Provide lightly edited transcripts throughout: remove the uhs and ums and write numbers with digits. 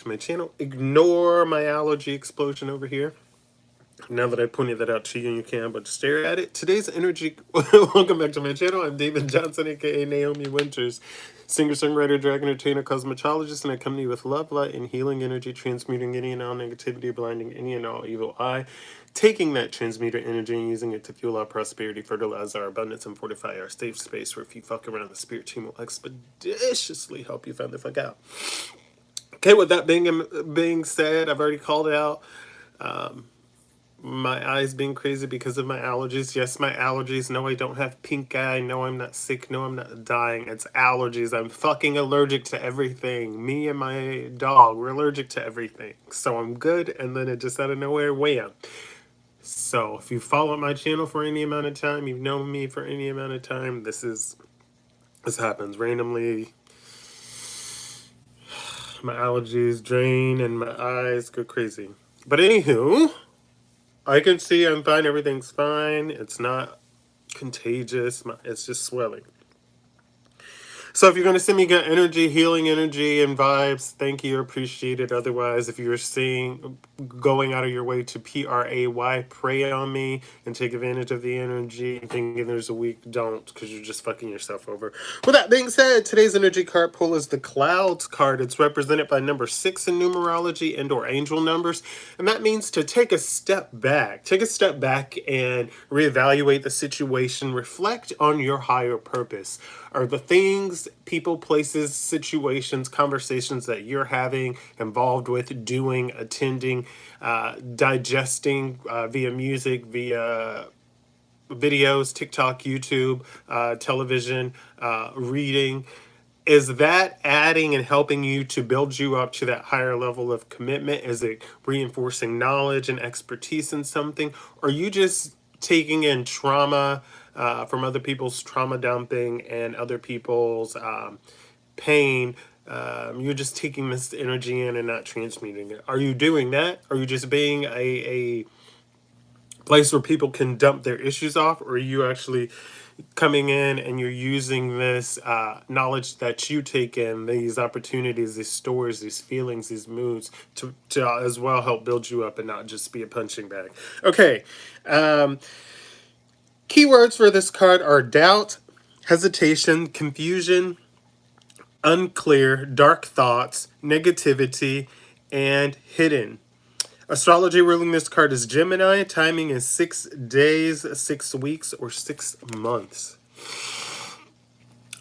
to my channel. Ignore my allergy explosion over here. Now that I pointed that out to you, you can but stare at it. Today's energy. Welcome back to my channel. I'm David Johnson, aka Naomi Wynters, singer, songwriter, drag entertainer, cosmetologist, and I come to you with love, light, and healing energy, transmuting any and all negativity, blinding any and all evil eye, taking that transmuter energy and using it to fuel our prosperity, fertilize our abundance, and fortify our safe space. Where if you fuck around, the spirit team will expeditiously help you find the fuck out. Okay, with that being said, I've already called out my eyes being crazy because of my allergies. Yes, my allergies. No, I don't have pink eye. No, I'm not sick. No, I'm not dying. It's allergies. I'm fucking allergic to everything. Me and my dog, we're allergic to everything. So I'm good, and then it just out of nowhere, wham. So if you follow my channel for any amount of time, you've known me for any amount of time, this happens randomly. My allergies drain and my eyes go crazy. But anywho, I can see I'm fine. Everything's fine. It's not contagious. It's just swelling. So if you're going to send me good energy, healing energy, and vibes, thank you. Appreciate it. Otherwise, if you're going out of your way to pray on me and take advantage of the energy and thinking there's a week, don't, because you're just fucking yourself over. With that being said, today's energy card pull is the Clouds card. It's represented by number 6 in numerology and or angel numbers. And that means to take a step back. Take a step back and reevaluate the situation. Reflect on your higher purpose. Are the things, people, places, situations, conversations that you're having, involved with, doing, attending, digesting via music, via videos, TikTok, YouTube, television, reading, is that adding and helping you to build you up to that higher level of commitment? Is it reinforcing knowledge and expertise in something? Or are you just taking in trauma from other people's trauma dumping and other people's pain? You're just taking this energy in and not transmuting it. Are you doing that? Are you just being a place where people can dump their issues off? Or are you actually coming in and you're using this knowledge that you take in, these opportunities, these stories, these feelings, these moods to as well help build you up and not just be a punching bag? Okay. Keywords for this card are doubt, hesitation, confusion, unclear, dark thoughts, negativity, and hidden. Astrology ruling this card is Gemini. Timing is 6 days, 6 weeks, or 6 months.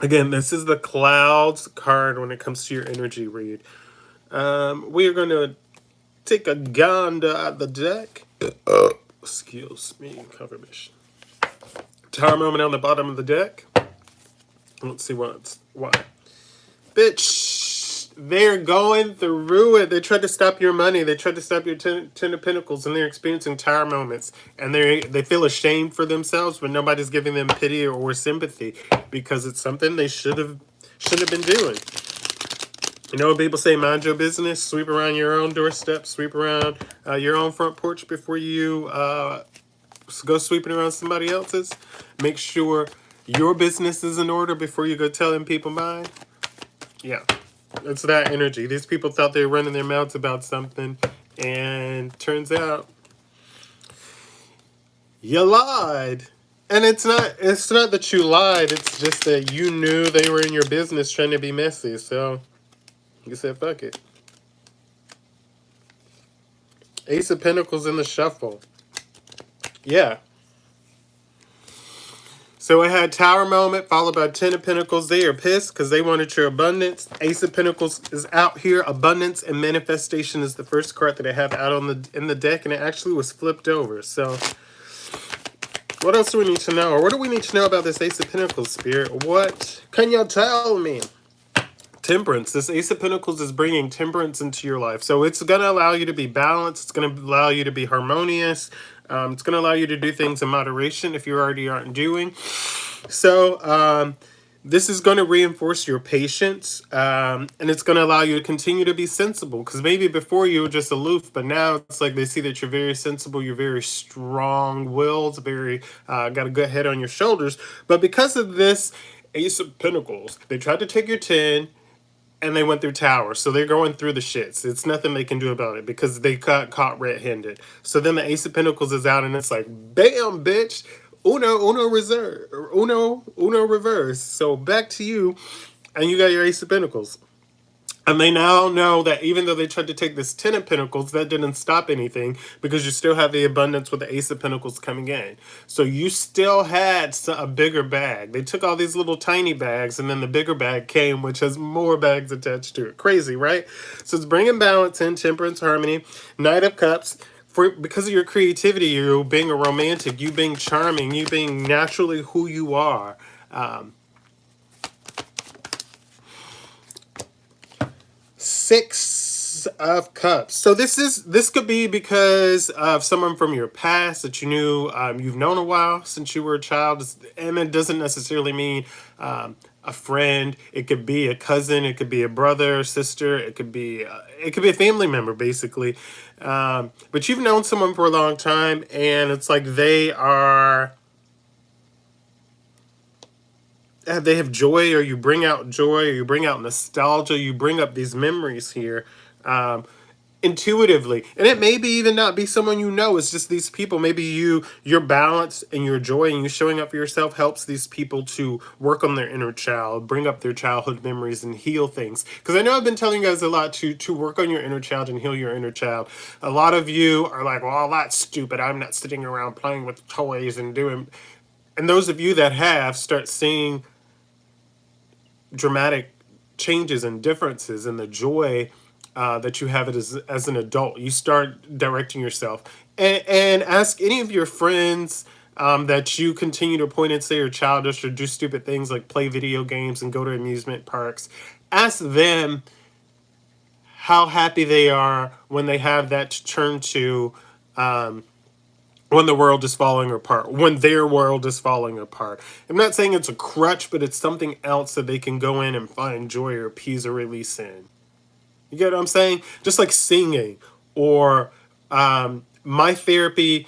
Again, this is the Clouds card when it comes to your energy read. We are going to take a gander at the deck. Excuse me, confirmation. Tower moment on the bottom of the deck. Let's see why. Bitch, they're going through it. They tried to stop your money. They tried to stop your ten of Pentacles, and they're experiencing tower moments. And they feel ashamed for themselves, but nobody's giving them pity or sympathy because it's something they shouldn't have been doing. You know, people say mind your business, sweep around your own doorstep, sweep around your own front porch before you go sweeping around somebody else's. Make sure your business is in order before you go telling people mine. Yeah, it's that energy. These people thought they were running their mouths about something, and turns out you lied. And it's not that you lied, it's just that you knew they were in your business trying to be messy, so you said fuck it. Ace of Pentacles in the shuffle. Yeah. So I had Tower moment followed by 10 of Pentacles. They are pissed because they wanted your abundance. Ace of Pentacles is out here. Abundance and manifestation is the first card that I have out in the deck, and it actually was flipped over. So what else do we need to know? Or what do we need to know about this Ace of Pentacles, Spirit? What can you tell me? Temperance. This Ace of Pentacles is bringing temperance into your life. So it's going to allow you to be balanced. It's going to allow you to be harmonious. It's going to allow you to do things in moderation if you already aren't doing. So this is going to reinforce your patience. And it's going to allow you to continue to be sensible. Because maybe before you were just aloof, but now it's like they see that you're very sensible. You're very strong-willed, very got a good head on your shoulders. But because of this Ace of Pentacles, they tried to take your 10. and they went through towers. So they're going through the shits. It's nothing they can do about it because they got caught red-handed. So then the Ace of Pentacles is out, and it's like, bam, bitch. Uno reserve. Uno reverse. So back to you, and you got your Ace of Pentacles. And they now know that even though they tried to take this Ten of Pentacles, that didn't stop anything because you still have the abundance with the Ace of Pentacles coming in. So you still had a bigger bag. They took all these little tiny bags, and then the bigger bag came, which has more bags attached to it. Crazy, right? So it's bringing balance in, temperance, harmony, Knight of Cups. Because of your creativity, you being a romantic, you being charming, you being naturally who you are. Six of Cups. So this could be because of someone from your past that you knew, you've known a while since you were a child, and it doesn't necessarily mean a friend. It could be a cousin. It could be a brother, sister. It could be a family member, basically. But you've known someone for a long time, and it's like they have joy, or you bring out joy, or you bring out nostalgia, you bring up these memories here intuitively. And it may be even not be someone you know, it's just these people. Maybe your balance and your joy and you showing up for yourself helps these people to work on their inner child, bring up their childhood memories and heal things. Because I know I've been telling you guys a lot to work on your inner child and heal your inner child. A lot of you are like, well, that's stupid, I'm not sitting around playing with toys and doing. And those of you that have, start seeing dramatic changes and differences in the joy that you have it as an adult. You start directing yourself, and ask any of your friends that you continue to point and say are childish or do stupid things like play video games and go to amusement parks. Ask them how happy they are when they have that to turn to, when the world is falling apart, when their world is falling apart. I'm not saying it's a crutch, but it's something else that they can go in and find joy or peace or release in. You get what I'm saying? Just like singing, or my therapy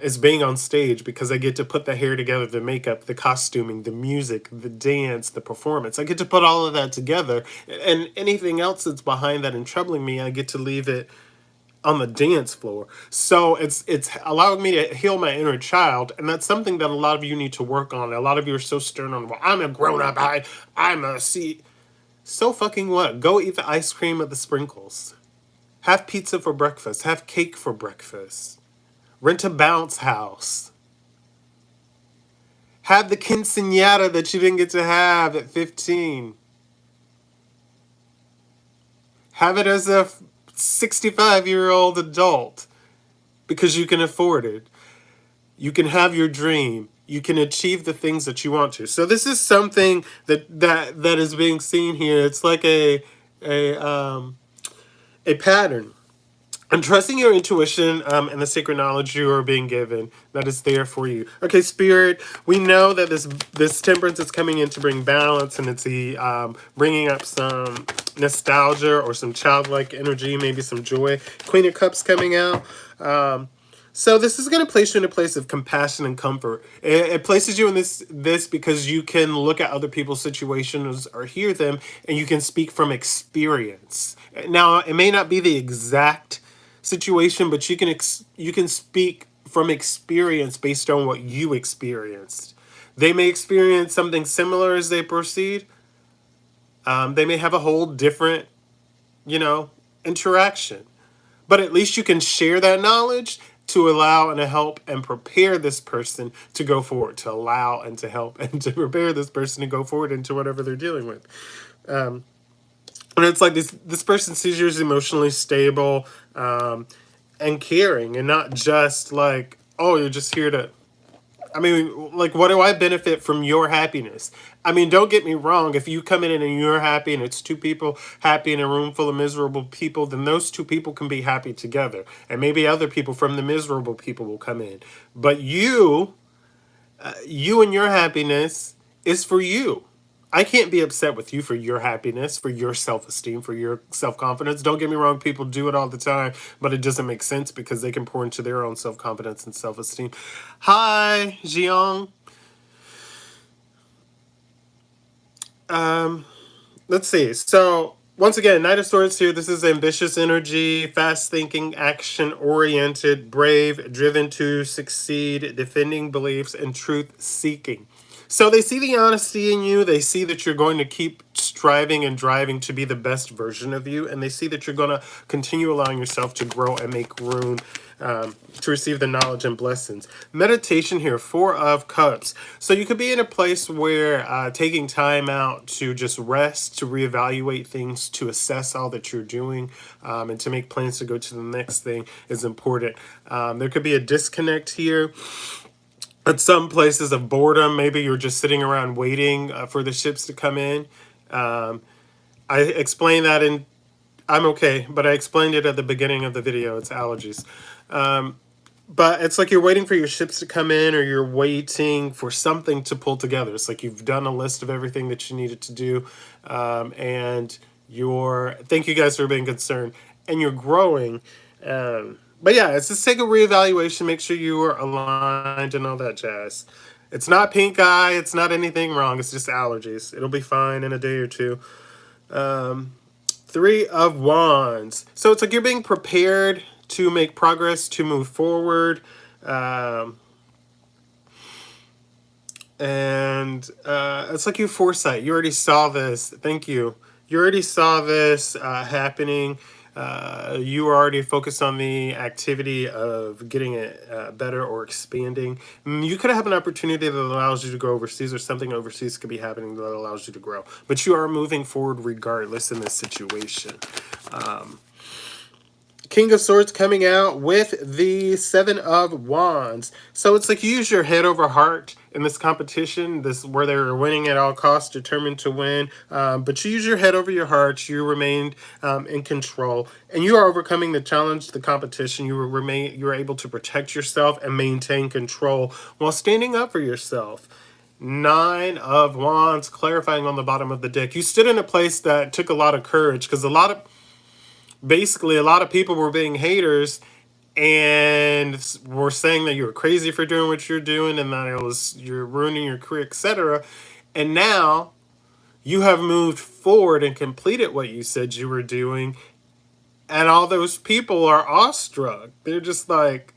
is being on stage because I get to put the hair together, the makeup, the costuming, the music, the dance, the performance. I get to put all of that together, and anything else that's behind that and troubling me, I get to leave it on the dance floor. So it's allowing me to heal my inner child, and that's something that a lot of you need to work on. A lot of you are so stern on, well, I'm a grown up, I'm a see. So fucking what? Go eat the ice cream with the sprinkles. Have pizza for breakfast. Have cake for breakfast. Rent a bounce house. Have the quinceañera that you didn't get to have at 15. Have it as a 65-year-old adult because you can afford it. You can have your dream. You can achieve the things that you want to. So this is something that is being seen here. It's like a pattern. And trusting your intuition and the sacred knowledge you are being given that is there for you. Okay, Spirit, we know that this temperance is coming in to bring balance, and it's bringing up some nostalgia or some childlike energy, maybe some joy. Queen of Cups coming out. So this is going to place you in a place of compassion and comfort. It places you in this because you can look at other people's situations or hear them, and you can speak from experience. Now, it may not be the exact situation, but you can speak from experience based on what you experienced. They may experience something similar as they proceed. They may have a whole different, interaction. But at least you can share that knowledge to allow and to help and prepare this person to go forward, to allow and to help and to prepare this person to go forward into whatever they're dealing with. And it's like this person sees you as emotionally stable and caring, and not just like, oh, you're just here to, like, what do I benefit from your happiness? Don't get me wrong. If you come in and you're happy and it's two people happy in a room full of miserable people, then those two people can be happy together. And maybe other people from the miserable people will come in. But you and your happiness is for you. I can't be upset with you for your happiness, for your self-esteem, for your self-confidence. Don't get me wrong, people do it all the time, but it doesn't make sense because they can pour into their own self-confidence and self-esteem. Hi, Jiang. let's see. So once again, Knight of Swords here. This is ambitious energy, fast thinking, action oriented, brave, driven to succeed, defending beliefs, and truth seeking. So they see the honesty in you. They see that you're going to keep striving and driving to be the best version of you. And they see that you're going to continue allowing yourself to grow and make room to receive the knowledge and blessings. Meditation here, Four of Cups. So you could be in a place where taking time out to just rest, to reevaluate things, to assess all that you're doing, and to make plans to go to the next thing is important. There could be a disconnect here. At some places of boredom, maybe you're just sitting around waiting for the ships to come in. Um, I explained that in I'm okay, but I explained it at the beginning of the video. It's allergies. But it's like you're waiting for your ships to come in, or you're waiting for something to pull together. It's like you've done a list of everything that you needed to do, and thank you guys for being concerned, and you're growing. But yeah, it's just take a reevaluation, make sure you are aligned and all that jazz. It's not pink eye, it's not anything wrong, it's just allergies. It'll be fine in a day or two. Three of Wands. So it's like you're being prepared to make progress, to move forward. Um, and it's like you foresight. You already saw this. Thank you. You already saw this happening. You are already focused on the activity of getting it better or expanding. You could have an opportunity that allows you to go overseas, or something overseas could be happening that allows you to grow. But you are moving forward regardless in this situation. King of Swords coming out with the Seven of Wands. So it's like you use your head over heart in this competition, this where they're winning at all costs, determined to win. But you use your head over your heart. You remained in control, and you are overcoming the challenge, the competition. You are able to protect yourself and maintain control while standing up for yourself. Nine of Wands, clarifying on the bottom of the deck. You stood in a place that took a lot of courage, because a lot of people were being haters and were saying that you were crazy for doing what you're doing, and that you're ruining your career, etc. And now you have moved forward and completed what you said you were doing, and all those people are awestruck. They're just like,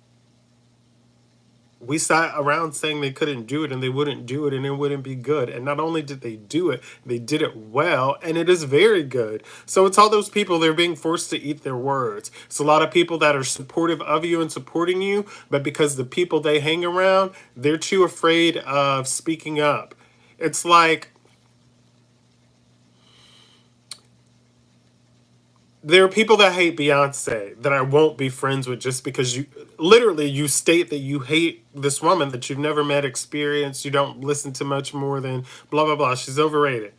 we sat around saying they couldn't do it, and they wouldn't do it, and it wouldn't be good. And not only did they do it, they did it well, and it is very good. So it's all those people, they're being forced to eat their words. It's a lot of people that are supportive of you and supporting you, but because the people they hang around, they're too afraid of speaking up. It's like, there are people that hate Beyonce that I won't be friends with, just because you state that you hate this woman that you've never met, experienced, you don't listen to much more than blah, blah, blah. She's overrated.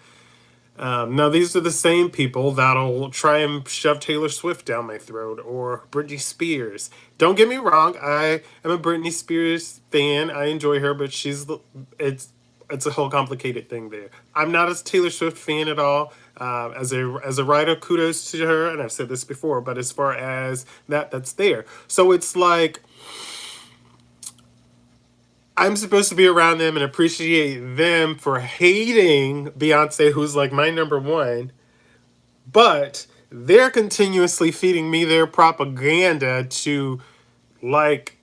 Now, these are the same people that'll try and shove Taylor Swift down my throat, or Britney Spears. Don't get me wrong, I am a Britney Spears fan. I enjoy her, but it's a whole complicated thing there. I'm not a Taylor Swift fan at all. As a writer, kudos to her, and I've said this before. But as far as that's there. So it's like, I'm supposed to be around them and appreciate them for hating Beyonce, who's like my number one, but they're continuously feeding me their propaganda to like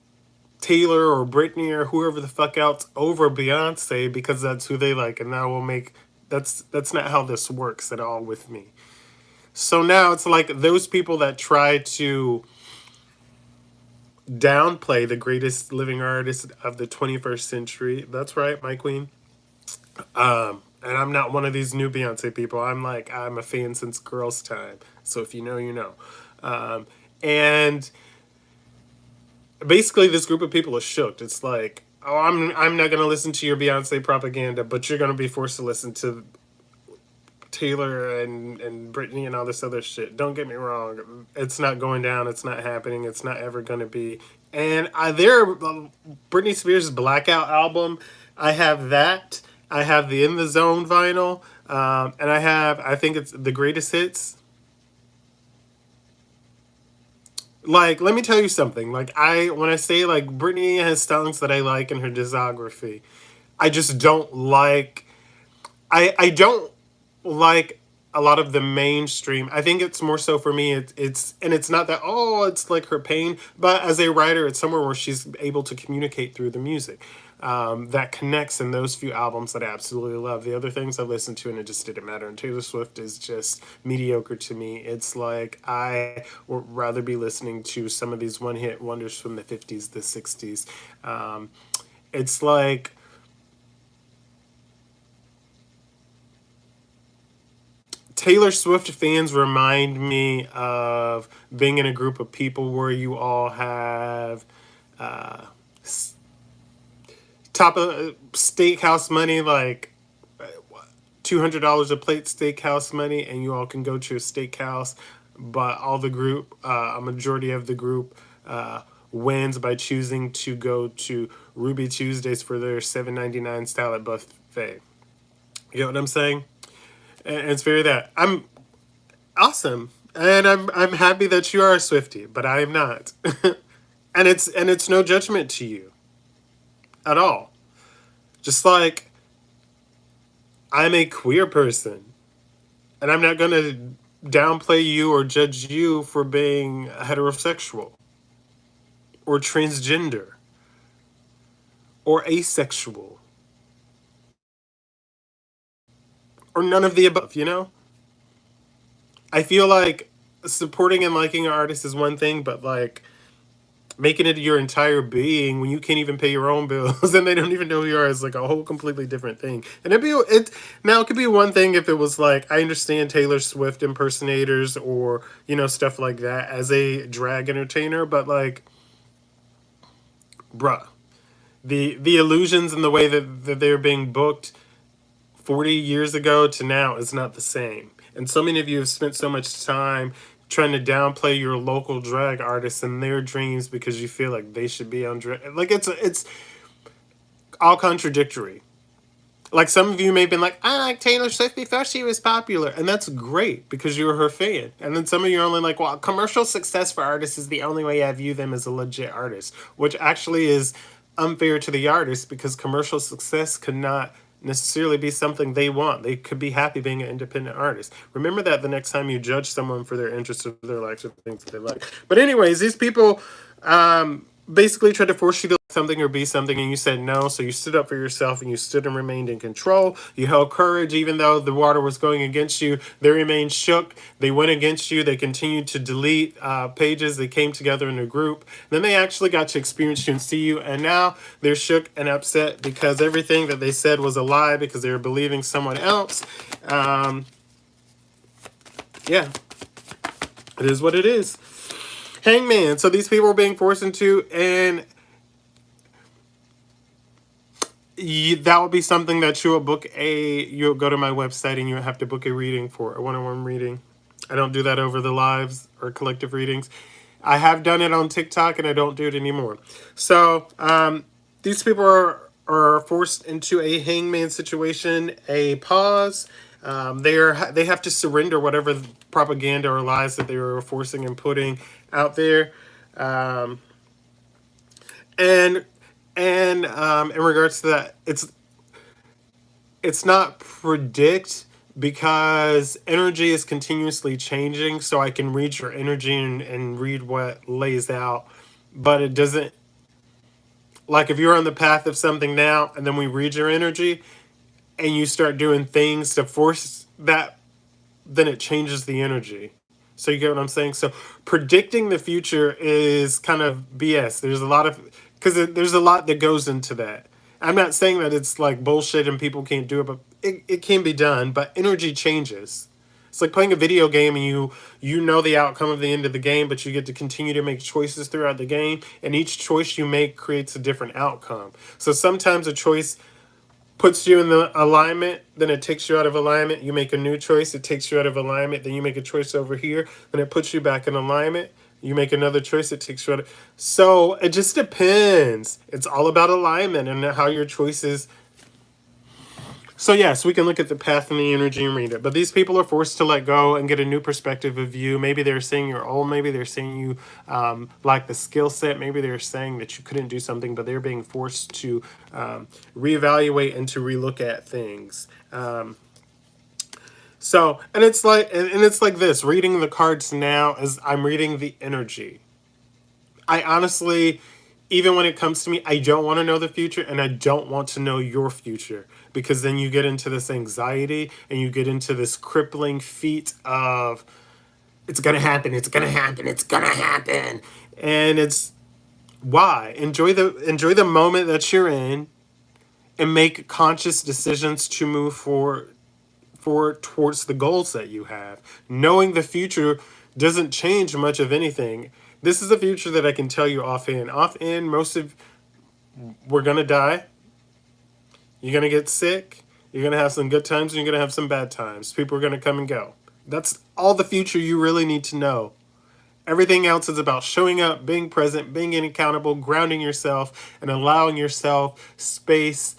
Taylor or Britney or whoever the fuck else over Beyonce, because that's who they like, and that will make that's not how this works at all with me. So now it's like those people that try to downplay the greatest living artist of the 21st century. That's right, my queen. And I'm not one of these new Beyonce people. I'm a fan since girls' time. So if you know, you know. And basically, this group of people are shook. It's like, oh, I'm not gonna listen to your Beyonce propaganda, but you're gonna be forced to listen to Taylor and Britney and all this other shit. Don't get me wrong. It's not going down. It's not happening. It's not ever going to be. And Britney Spears' Blackout album, I have that. I have the In the Zone vinyl. And I think it's the greatest hits. Like, let me tell you something. Like, when I say, like, Britney has songs that I like in her discography, I just don't like, I don't like a lot of the mainstream. I think it's more so for me. It's not that, oh, it's like her pain, but as a writer, it's somewhere where she's able to communicate through the music. That connects in those few albums that I absolutely love. The other things I listened to and it just didn't matter. And Taylor Swift is just mediocre to me. It's like I would rather be listening to some of these one hit wonders from the 50s, the 60s. It's like Taylor Swift fans remind me of being in a group of people where you all have top of steakhouse money, like $200 a plate steakhouse money, and you all can go to a steakhouse, but all the group, a majority of the group, wins by choosing to go to Ruby Tuesdays for their $7.99 salad buffet. You know what I'm saying? And it's very that. I'm awesome. And I'm happy that you are a Swiftie, but I am not. And it's no judgment to you at all. Just like I'm a queer person, and I'm not gonna downplay you or judge you for being heterosexual or transgender or asexual or none of the above, you know? I feel like supporting and liking an artist is one thing, but like making it your entire being when you can't even pay your own bills and they don't even know who you are is like a whole completely different thing. And it now it could be one thing if it was like I understand Taylor Swift impersonators or stuff like that as a drag entertainer, but like bruh, the illusions and the way that they're being booked 40 years ago to now is not the same. And so many of you have spent so much time trying to downplay your local drag artists and their dreams because you feel like they should be on drag. Like it's all contradictory. Like some of you may have been like, I like Taylor Swift before she was popular. And that's great because you're her fan. And then some of you are only like, well, commercial success for artists is the only way I view them as a legit artist, which actually is unfair to the artist because commercial success could not necessarily be something they want. They could be happy being an independent artist. Remember that the next time you judge someone for their interests or their likes or things that they like. But anyways, these people basically tried to force you to like something or be something and you said no, so you stood up for yourself and you stood and remained in control. You held courage even though the water was going against you. They remained shook. They went against you. They continued to delete pages. They came together in a group. Then they actually got to experience you and see you, and now they're shook and upset because everything that they said was a lie because they were believing someone else. Yeah, it is what it is. Hangman. So these people are being forced into, and that would be something that you'll go to my website and you have to book a reading for, a one-on-one reading. I don't do that over the lives or collective readings. I have done it on TikTok and I don't do it anymore. So these people are forced into a hangman situation, a pause. They have to surrender whatever propaganda or lies that they were forcing and putting out there. And in regards to that, it's not predict because energy is continuously changing, so I can read your energy and read what lays out, but it doesn't, like if you're on the path of something now and then we read your energy and you start doing things to force that, then it changes the energy. So you get what I'm saying? So predicting the future is kind of BS. There's a lot that goes into that. I'm not saying that it's like bullshit and people can't do it, but it can be done, but energy changes. It's like playing a video game and you know the outcome of the end of the game, but you get to continue to make choices throughout the game, and each choice you make creates a different outcome. So sometimes a choice puts you in the alignment, then it takes you out of alignment. You make a new choice, it takes you out of alignment. Then you make a choice over here, then it puts you back in alignment. You make another choice, it takes you out of... So it just depends. It's all about alignment and how your choices... So yes, we can look at the path and the energy and read it. But these people are forced to let go and get a new perspective of you. Maybe they're saying you're old. Maybe they're saying you lack the skill set. Maybe they're saying that you couldn't do something, but they're being forced to reevaluate and to relook at things. So, and it's like, and it's like this, reading the cards now as I'm reading the energy. I honestly, even when it comes to me, I don't want to know the future and I don't want to know your future, because then you get into this anxiety and you get into this crippling feat of it's going to happen, it's going to happen, it's going to happen. And it's why enjoy the moment that you're in and make conscious decisions to move forward towards the goals that you have. Knowing the future doesn't change much of anything. This is a future that I can tell you offhand. Offhand, most of we're gonna die. You're gonna get sick. You're gonna have some good times and you're gonna have some bad times. People are gonna come and go. That's all the future you really need to know. Everything else is about showing up, being present, being accountable, grounding yourself, and allowing yourself space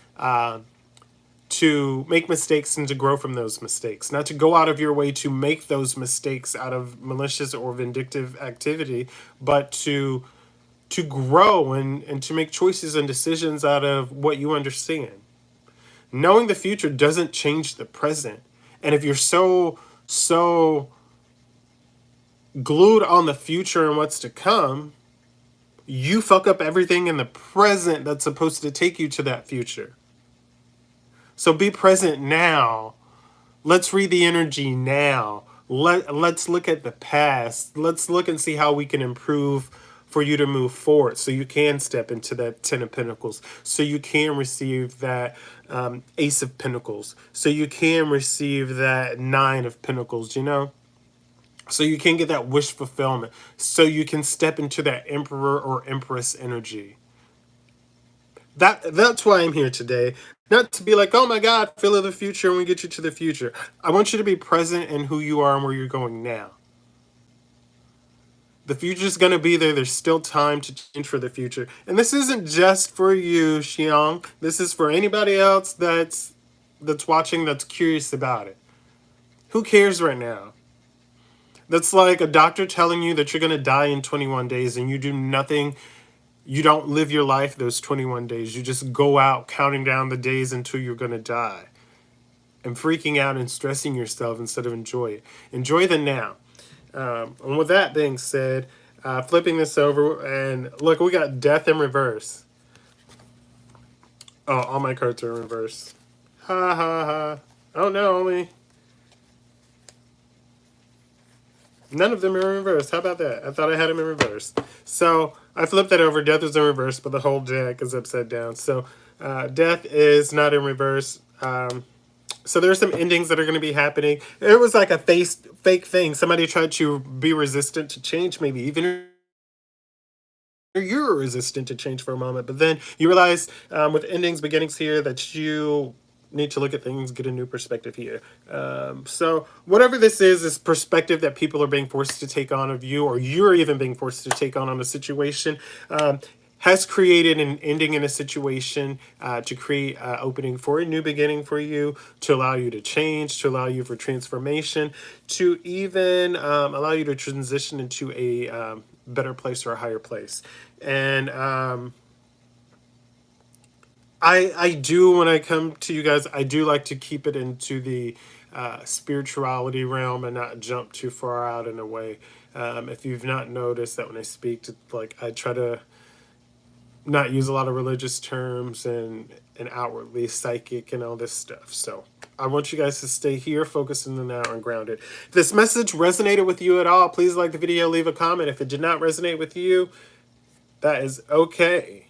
to make mistakes and to grow from those mistakes. Not to go out of your way to make those mistakes out of malicious or vindictive activity, but to grow and to make choices and decisions out of what you understand. Knowing the future doesn't change the present. And if you're so glued on the future and what's to come, you fuck up everything in the present that's supposed to take you to that future. So be present now. Let's read the energy now. Let's look at the past. Let's look and see how we can improve for you to move forward so you can step into that 10 of Pentacles, so you can receive that Ace of Pentacles, so you can receive that 9 of Pentacles, you know? So you can get that wish fulfillment, so you can step into that Emperor or Empress energy. That's why I'm here today. Not to be like, oh my God, feel of the future and we get you to the future. I want you to be present in who you are and where you're going now. The future's going to be there. There's still time to change for the future. And this isn't just for you, Xiong. This is for anybody else that's watching that's curious about it. Who cares right now? That's like a doctor telling you that you're going to die in 21 days and you do nothing. You don't live your life those 21 days. You just go out counting down the days until you're going to die and freaking out and stressing yourself instead of enjoy it. Enjoy the now. And with that being said, flipping this over, and look, we got death in reverse. Oh, all my cards are in reverse. Ha ha ha. Oh no, only none of them are in reverse. How about that? I thought I had them in reverse. So I flipped that over. Death is in reverse, but the whole deck is upside down. So death is not in reverse. So there's some endings that are going to be happening. It was like a fake thing. Somebody tried to be resistant to change, maybe even you're resistant to change for a moment. But then you realize with endings, beginnings here, that you need to look at things, get a new perspective here. So whatever this is perspective that people are being forced to take on of you, or you're even being forced to take on a situation, has created an ending in a situation to create an opening for a new beginning for you, to allow you to change, to allow you for transformation, to even allow you to transition into a better place or a higher place. And I do, when I come to you guys, I do like to keep it into the spirituality realm and not jump too far out in a way. If you've not noticed that when I speak to, like, I try to not use a lot of religious terms and outwardly psychic and all this stuff. So I want you guys to stay here, focused in the now and grounded. If this message resonated with you at all, please like the video, leave a comment. If it did not resonate with you, that is okay.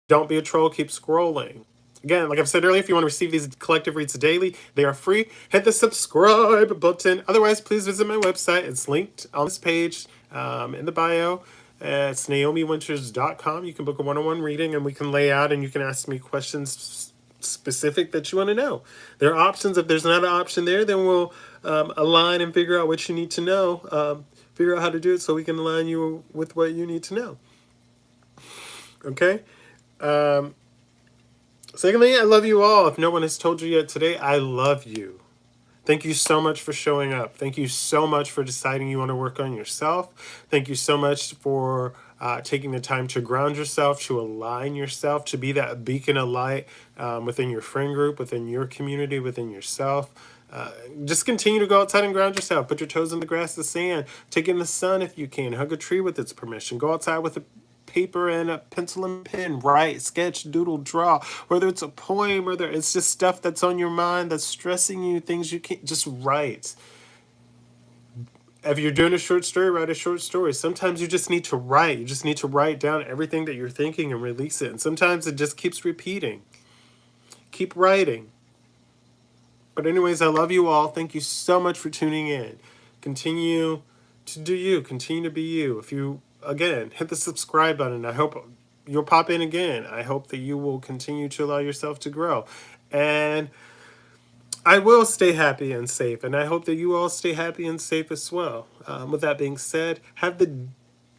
Don't be a troll, keep scrolling. Again, like I've said earlier, if you want to receive these collective reads daily, they are free. Hit the subscribe button. Otherwise, please visit my website. It's linked on this page in the bio. It's naomiwynters.com. You can book a one-on-one reading and we can lay out and you can ask me questions specific that you want to know. There are options. If there's not an option there, then we'll align and figure out what you need to know. Figure out how to do it so we can align you with what you need to know. Okay? Secondly, I love you all. If no one has told you yet today, I love you. Thank you so much for showing up. Thank you so much for deciding you want to work on yourself. Thank you so much for taking the time to ground yourself, to align yourself, to be that beacon of light within your friend group, within your community, within yourself. Just continue to go outside and ground yourself. Put your toes in the grass, the sand. Take in the sun if you can. Hug a tree with its permission. Go outside with a paper and a pencil and pen. Write, sketch, doodle, draw. Whether it's a poem, whether it's just stuff that's on your mind that's stressing you, things you can't, just write. If you're doing a short story, write a short story. Sometimes you just need to write. You just need to write down everything that you're thinking and release it. And sometimes it just keeps repeating. Keep writing. But anyways, I love you all. Thank you so much for tuning in. Continue to do you. Continue to be you. If you, again, hit the subscribe button. I hope you'll pop in again. I hope that you will continue to allow yourself to grow. And I will stay happy and safe. And I hope that you all stay happy and safe as well. With that being said, have the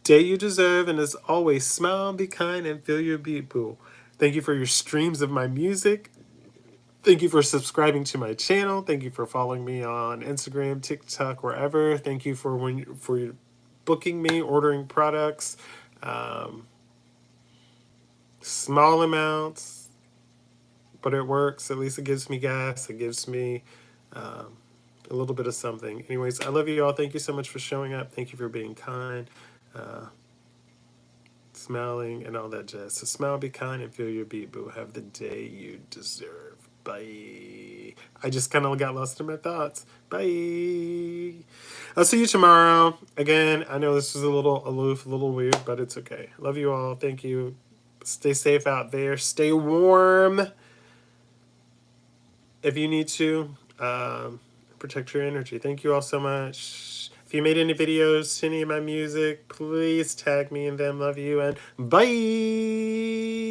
day you deserve. And as always, smile, be kind, and feel your beat, boo. Thank you for your streams of my music. Thank you for subscribing to my channel. Thank you for following me on Instagram, TikTok, wherever. Thank you for booking me, ordering products. Small amounts, but it works. At least it gives me gas. It gives me a little bit of something. Anyways, I love you all. Thank you so much for showing up. Thank you for being kind, smiling, and all that jazz. So smile, be kind, and feel your beat, boo. Have the day you deserve. Bye. I just kind of got lost in my thoughts. Bye. I'll see you tomorrow. Again, I know this is a little aloof, a little weird, but it's okay. Love you all. Thank you. Stay safe out there. Stay warm if you need to. Protect your energy. Thank you all so much. If you made any videos to any of my music, please tag me in them. Love you and bye.